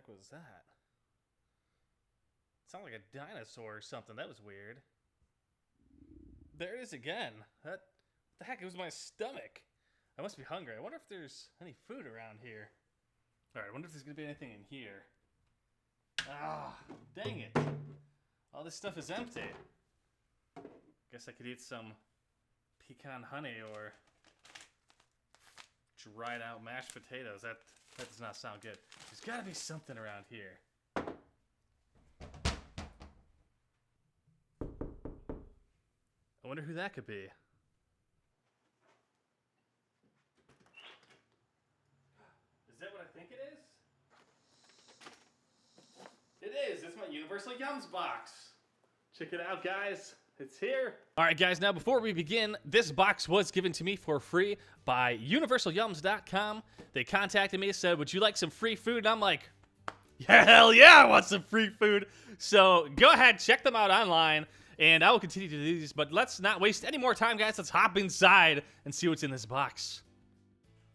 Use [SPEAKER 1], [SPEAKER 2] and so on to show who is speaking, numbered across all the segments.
[SPEAKER 1] heck was that? It sounded like a dinosaur or something. That was weird. There it is again. What the heck? It was my stomach. I must be hungry. I wonder if there's any food around here. Alright, I wonder if there's going to be anything in here. Ah, dang it. All this stuff is empty. Guess I could eat some pecan honey or dried out mashed potatoes. That does not sound good. There's got to be something around here. I wonder who that could be. Is that what I think it is? It is. It's my Universal Yums box. Check it out, guys. It's here. All right, guys. Now, before we begin, this box was given to me for free by universalyums.com. They contacted me, said, would you like some free food? And I'm like, yeah, hell yeah, I want some free food. So go ahead, check them out online, and I will continue to do these. But let's not waste any more time, guys. Let's hop inside and see what's in this box.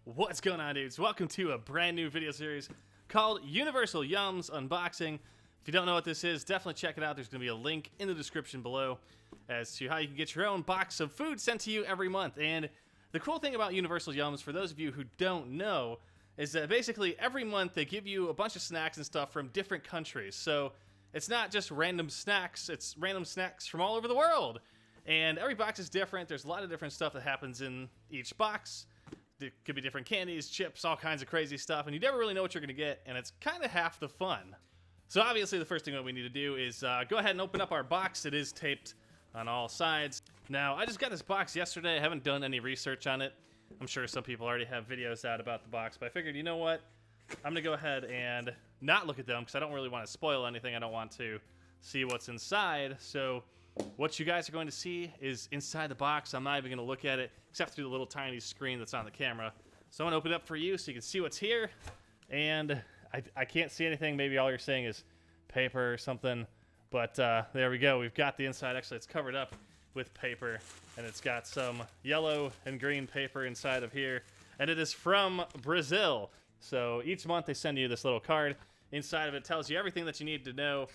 [SPEAKER 1] What's going on, dudes? Welcome to a brand new video series called Universal Yums Unboxing. If you don't know what this is, definitely check it out. There's going to be a link in the description below as to how you can get your own box of food sent to you every month. And the cool thing about Universal Yums, for those of you who don't know, is that basically every month they give you a bunch of snacks and stuff from different countries. So it's not just random snacks, it's random snacks from all over the world. And every box is different. There's a lot of different stuff that happens in each box. There could be different candies, chips, all kinds of crazy stuff, and you never really know what you're going to get, and it's kind of half the fun. So obviously the first thing that we need to do is go ahead and open up our box. It is taped on all sides. Now, I just got this box yesterday. I haven't done any research on it. I'm sure some people already have videos out about the box, but I figured, you know what? I'm going to go ahead and not look at them because I don't really want to spoil anything. I don't want to see what's inside. So what you guys are going to see is inside the box. I'm not even going to look at it except through the little tiny screen that's on the camera. So I'm going to open it up for you so you can see what's here. And I can't see anything. Maybe all you're seeing is paper or something. But there we go. We've got the inside. Actually, it's covered up with paper. And it's got some yellow and green paper inside of here. And it is from Brazil. So each month they send you this little card. Inside of it tells you everything that you need to know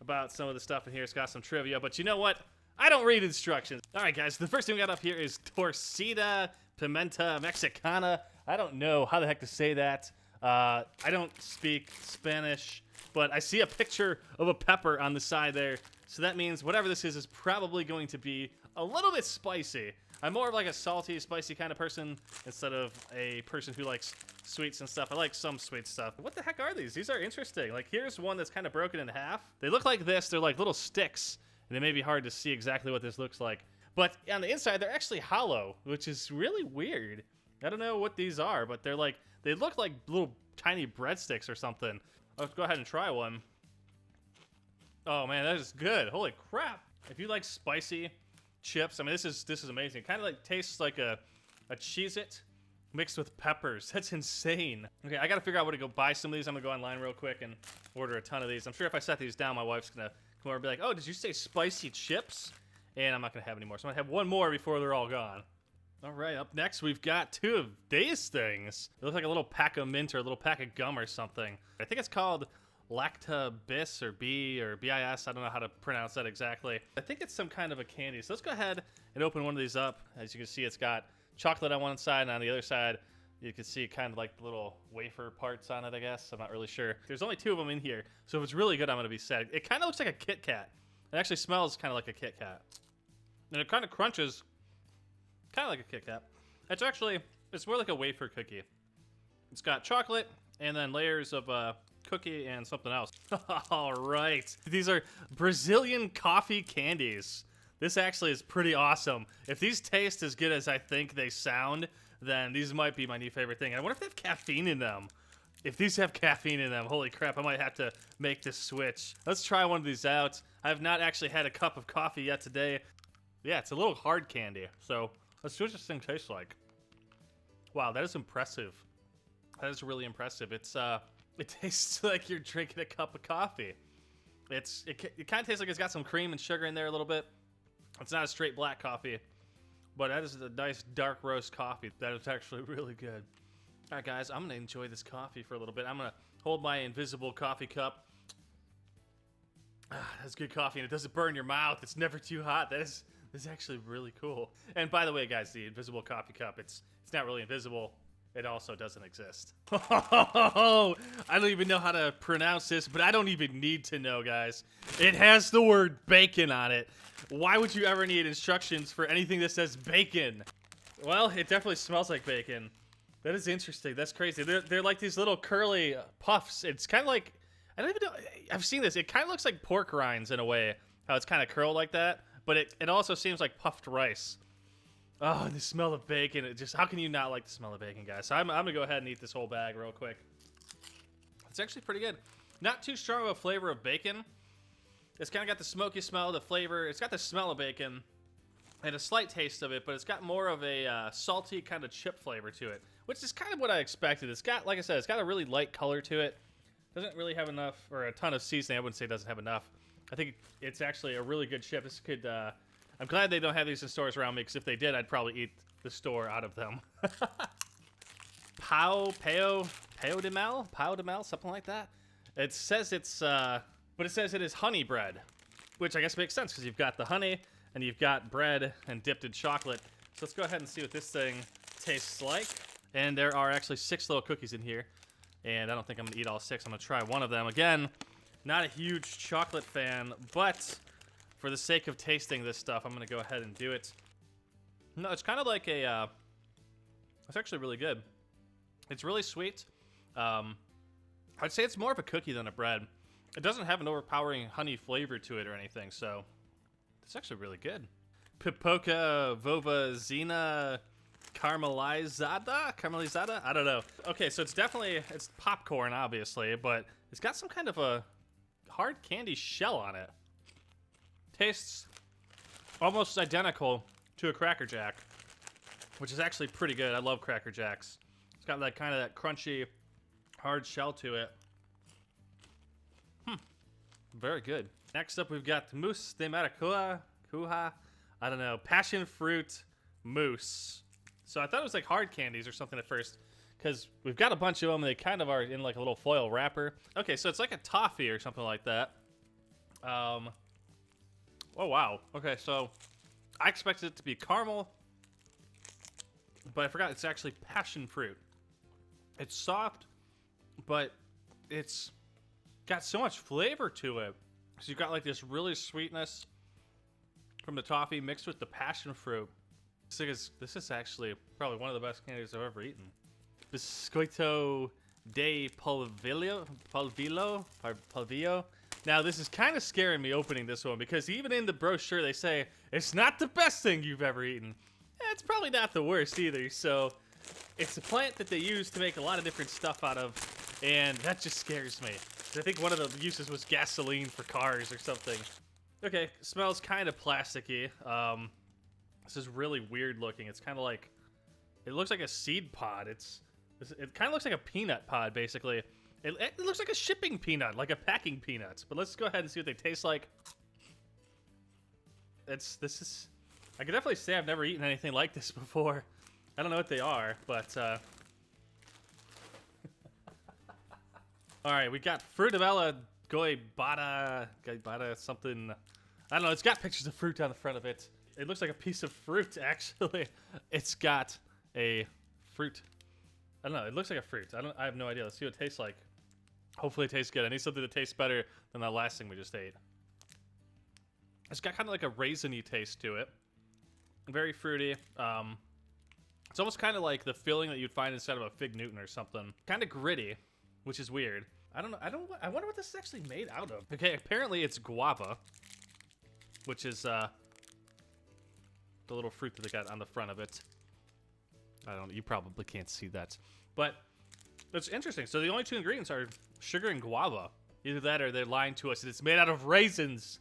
[SPEAKER 1] about some of the stuff in here. It's got some trivia. But you know what? I don't read instructions. All right, guys. The first thing we got up here is Torcida Pimenta Mexicana. I don't know how the heck to say that. I don't speak Spanish, but I see a picture of a pepper on the side there. So that means whatever this is probably going to be a little bit spicy. I'm more of like a salty, spicy kind of person instead of a person who likes sweets and stuff. I like some sweet stuff. What the heck are these? These are interesting. Like, here's one that's kind of broken in half. They look like this. They're like little sticks, and it may be hard to see exactly what this looks like. But on the inside, they're actually hollow, which is really weird. I don't know what these are, but they're like, they look like little tiny breadsticks or something. Let's go ahead and try one. Oh man, that is good. Holy crap. If you like spicy chips, I mean, this is amazing. It kind of like tastes like a Cheez-It mixed with peppers. That's insane. Okay, I gotta figure out where to go buy some of these. I'm gonna go online real quick and order a ton of these. I'm sure if I set these down, my wife's gonna come over and be like, oh, did you say spicy chips? And I'm not gonna have any more. So I'm gonna have one more before they're all gone. All right, up next, we've got two of these things. They look like a little pack of mint or a little pack of gum or something. I think it's called Lactabis or B or BIS. I don't know how to pronounce that exactly. I think it's some kind of a candy. So let's go ahead and open one of these up. As you can see, it's got chocolate on one side, and on the other side, you can see kind of like the little wafer parts on it, I guess. I'm not really sure. There's only two of them in here, so if it's really good, I'm going to be sad. It kind of looks like a Kit Kat. It actually smells kind of like a Kit Kat. And it kind of crunches kind of like a Kit Kat. It's more like a wafer cookie. It's got chocolate and then layers of cookie and something else. All right. These are Brazilian coffee candies. This actually is pretty awesome. If these taste as good as I think they sound, then these might be my new favorite thing. I wonder if they have caffeine in them. If these have caffeine in them, holy crap, I might have to make this switch. Let's try one of these out. I have not actually had a cup of coffee yet today. Yeah, it's a little hard candy. So let's see what this thing tastes like. Wow, that is impressive. That is really impressive. It tastes like you're drinking a cup of coffee. It kind of tastes like it's got some cream and sugar in there a little bit. It's not a straight black coffee, but that is a nice dark roast coffee. That is actually really good. All right, guys, I'm gonna enjoy this coffee for a little bit. I'm gonna hold my invisible coffee cup. That's good coffee, and it doesn't burn your mouth. It's never too hot. This is actually really cool. And by the way, guys, the invisible coffee cup, it's not really invisible. It also doesn't exist. I don't even know how to pronounce this, but I don't even need to know, guys. It has the word bacon on it. Why would you ever need instructions for anything that says bacon? Well, it definitely smells like bacon. That is interesting. That's crazy. They're like these little curly puffs. It's kind of like, I don't even know. I've seen this. It kind of looks like pork rinds in a way, how it's kind of curled like that. But it also seems like puffed rice. Oh, and the smell of bacon. It just, how can you not like the smell of bacon, guys? So I'm going to go ahead and eat this whole bag real quick. It's actually pretty good. Not too strong of a flavor of bacon. It's kind of got the smoky smell, the flavor. It's got the smell of bacon and a slight taste of it, but it's got more of a salty kind of chip flavor to it, which is kind of what I expected. It's got, like I said, it's got a really light color to it. Doesn't really have enough, or a ton of seasoning. I wouldn't say it doesn't have enough. I think it's actually a really good chip. This could, I'm glad they don't have these in stores around me, because if they did, I'd probably eat the store out of them. Pao de Mel, something like that. It says it's, but it says it is honey bread, which I guess makes sense, because you've got the honey, and you've got bread and dipped in chocolate. So let's go ahead and see what this thing tastes like. And there are actually 6 little cookies in here, and I don't think I'm gonna eat all 6. I'm gonna try one of them. Again, not a huge chocolate fan, but for the sake of tasting this stuff, I'm gonna go ahead and do it. No, it's kind of like a, it's actually really good. It's really sweet. I'd say it's more of a cookie than a bread. It doesn't have an overpowering honey flavor to it or anything, so it's actually really good. Pipoca Vovazina Caramelizada? I don't know. Okay, so it's popcorn, obviously, but it's got some kind of a hard candy shell on it. Tastes almost identical to a Cracker Jack, which is actually pretty good. I love Cracker Jacks. It's got that kind of that crunchy, hard shell to it. Very good. Next up, we've got mousse de maracujá. I don't know. Passion fruit mousse. So I thought it was like hard candies or something at first, because we've got a bunch of them. And they kind of are in like a little foil wrapper. Okay, so it's like a toffee or something like that. Oh, wow. Okay, so I expected it to be caramel, but I forgot it's actually passion fruit. It's soft, but it's got so much flavor to it. So you've got like this really sweetness from the toffee mixed with the passion fruit. This is actually probably one of the best candies I've ever eaten. Biscoito de Polvillo. Now this is kind of scaring me opening this one, because even in the brochure they say it's not the best thing you've ever eaten. It's probably not the worst either. So it's a plant that they use to make a lot of different stuff out of, and that just scares me. I think one of the uses was gasoline for cars or something. Okay, smells kind of plasticky. This is really weird looking. It's kind of like, it looks like a seed pod. It kind of looks like a peanut pod, basically. It looks like a shipping peanut, like a packing peanut. But let's go ahead and see what they taste like. I can definitely say I've never eaten anything like this before. I don't know what they are, but all right, we got Fruitavella Goibata something. I don't know. It's got pictures of fruit on the front of it. It looks like a piece of fruit, actually. It's got a fruit. I don't know. It looks like a fruit. I have no idea. Let's see what it tastes like. Hopefully it tastes good. I need something that tastes better than that last thing we just ate. It's got kind of like a raisiny taste to it. Very fruity. It's almost kind of like the filling that you'd find inside of a Fig Newton or something. Kind of gritty, which is weird. I don't know. I wonder what this is actually made out of. Okay, apparently it's guava, which is the little fruit that they got on the front of it. You probably can't see that, but it's interesting. So the only 2 ingredients are sugar and guava. Either that or they're lying to us and it's made out of raisins.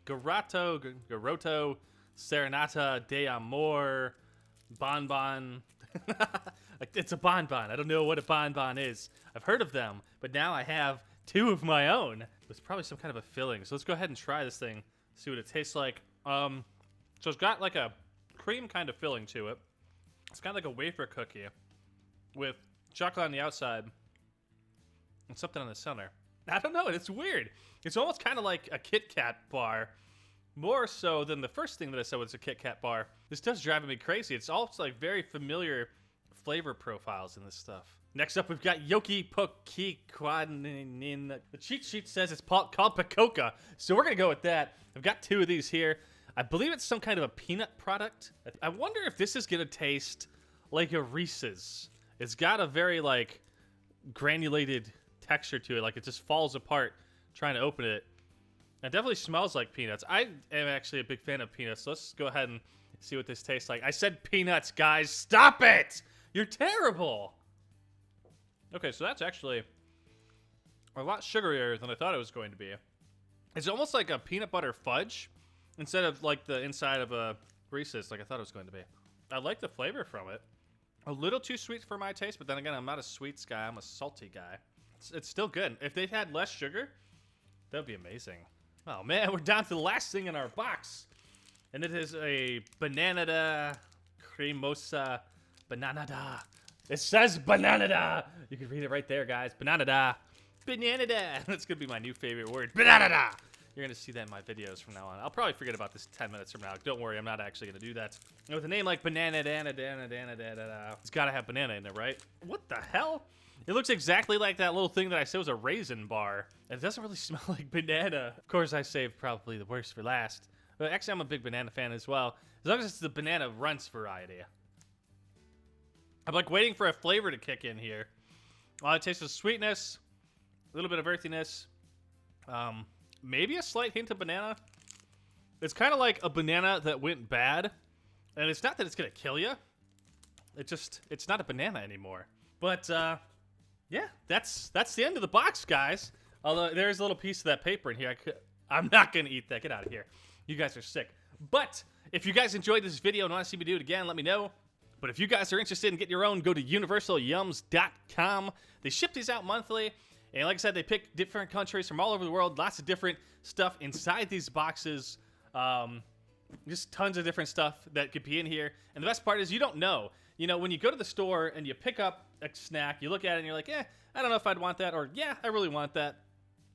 [SPEAKER 1] Garoto, Serenata de Amor, Bonbon. It's a bonbon. I don't know what a bonbon is. I've heard of them, but now I have 2 of my own. It's probably some kind of a filling. So let's go ahead and try this thing, see what it tastes like. So it's got like a cream kind of filling to it. It's kind of like a wafer cookie with chocolate on the outside, and something on the center. I don't know, it's weird. It's almost kind of like a Kit Kat bar, more so than the first thing that I said was a Kit Kat bar. This does drive me crazy. It's all like very familiar flavor profiles in this stuff. Next up, we've got Yoki Poki Kwanin. The cheat sheet says it's called Pacoca, so we're gonna go with that. I've got 2 of these here. I believe it's some kind of a peanut product. I wonder if this is gonna taste like a Reese's. It's got a very like granulated texture to it, like it just falls apart trying to open it. It definitely smells like peanuts. I am actually a big fan of peanuts, so let's go ahead and see what this tastes like. I said peanuts, guys. Stop it! You're terrible! Okay, so that's actually a lot sugarier than I thought it was going to be. It's almost like a peanut butter fudge instead of like the inside of a Reese's like I thought it was going to be. I like the flavor from it. A little too sweet for my taste, but then again, I'm not a sweets guy. I'm a salty guy. It's still good. If they'd had less sugar, that would be amazing. Oh man, we're down to the last thing in our box. And it is a Banana Cremosa Banana. It says Banana. You can read it right there, guys. Banana. Banana. That's going to be my new favorite word. Banana. You're going to see that in my videos from now on. I'll probably forget about this 10 minutes from now. Don't worry, I'm not actually going to do that. And with a name like Banana, it's got to have banana in it, right? What the hell? It looks exactly like that little thing that I said was a raisin bar. And it doesn't really smell like banana. Of course, I saved probably the worst for last. But actually, I'm a big banana fan as well. As long as it's the banana runts variety. I'm like waiting for a flavor to kick in here. It tastes of sweetness, a little bit of earthiness, maybe a slight hint of banana. It's kind of like a banana that went bad, and it's not that it's gonna kill you. It's not a banana anymore. But yeah, that's the end of the box, guys. Although there's a little piece of that paper in here. I'm not gonna eat that. Get out of here. You guys are sick. But if you guys enjoyed this video and want to see me do it again, let me know. But if you guys are interested in getting your own, go to universalyums.com. They ship these out monthly. And like I said, they pick different countries from all over the world. Lots of different stuff inside these boxes. Just tons of different stuff that could be in here. And the best part is you don't know. You know, when you go to the store and you pick up a snack, you look at it and you're like, I don't know if I'd want that. Or, yeah, I really want that.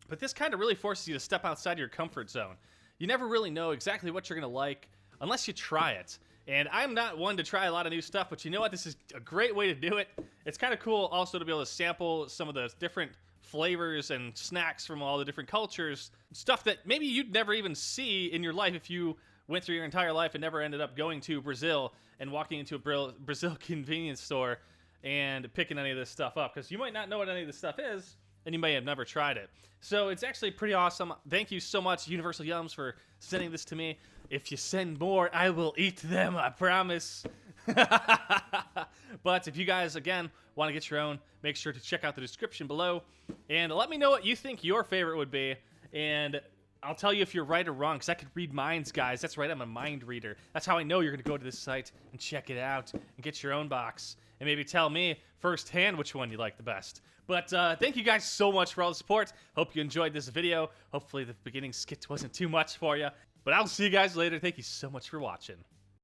[SPEAKER 1] But this kind of really forces you to step outside your comfort zone. You never really know exactly what you're going to like unless you try it. And I'm not one to try a lot of new stuff, but you know what? This is a great way to do it. It's kind of cool also to be able to sample some of the different flavors and snacks from all the different cultures. Stuff that maybe you'd never even see in your life if you went through your entire life and never ended up going to Brazil and walking into a Brazil convenience store and picking any of this stuff up. Because you might not know what any of this stuff is, and you may have never tried it. So it's actually pretty awesome. Thank you so much, Universal Yums, for sending this to me. If you send more, I will eat them, I promise. But if you guys, again, want to get your own, make sure to check out the description below. And let me know what you think your favorite would be. And I'll tell you if you're right or wrong, because I could read minds, guys. That's right, I'm a mind reader. That's how I know you're going to go to this site and check it out and get your own box. And maybe tell me firsthand which one you like the best. But thank you guys so much for all the support. Hope you enjoyed this video. Hopefully the beginning skit wasn't too much for you. But I'll see you guys later. Thank you so much for watching.